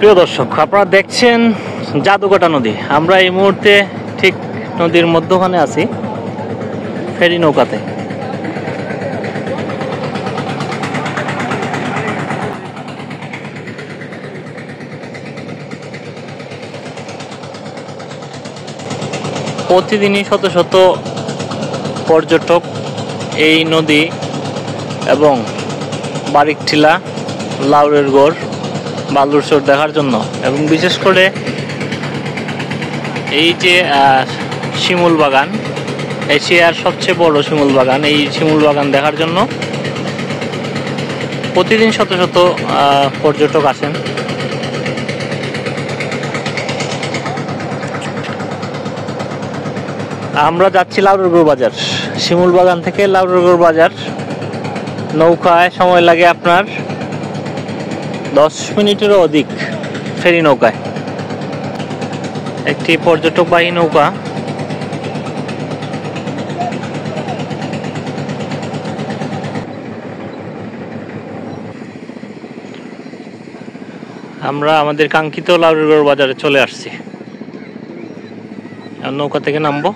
প্রিয় দর্শক, আপনারা দেখছেন জাদুকাটা নদী। আমরা এই মুহূর্তে ঠিক নদীর মধ্যখানে আছি, ফেরি নৌকাতে। প্রতিদিনই শত শত পর্যটক এই নদী এবং বারিকটিলা, লাউরের গড়, বালুরচর দেখার জন্য, এবং বিশেষ করে এই যে শিমুল বাগান, এশিয়ার সবচেয়ে বড় শিমুল বাগান, এই শিমুল বাগান দেখার জন্য প্রতিদিন শত শত পর্যটক আসেন। আমরা যাচ্ছি লাউরেরগড় বাজার। শিমুল বাগান থেকে লাউরেরগড় বাজার নৌকায় সময় লাগে আপনার 10 মিনিটেরও অধিক। ফেরি নৌকায়, একটি পর্যটকবাহী নৌকা। আমরা আমাদের কাঙ্ক্ষিত লাউরেরগড় বাজারে চলে আসছি। নৌকা থেকে নামবো।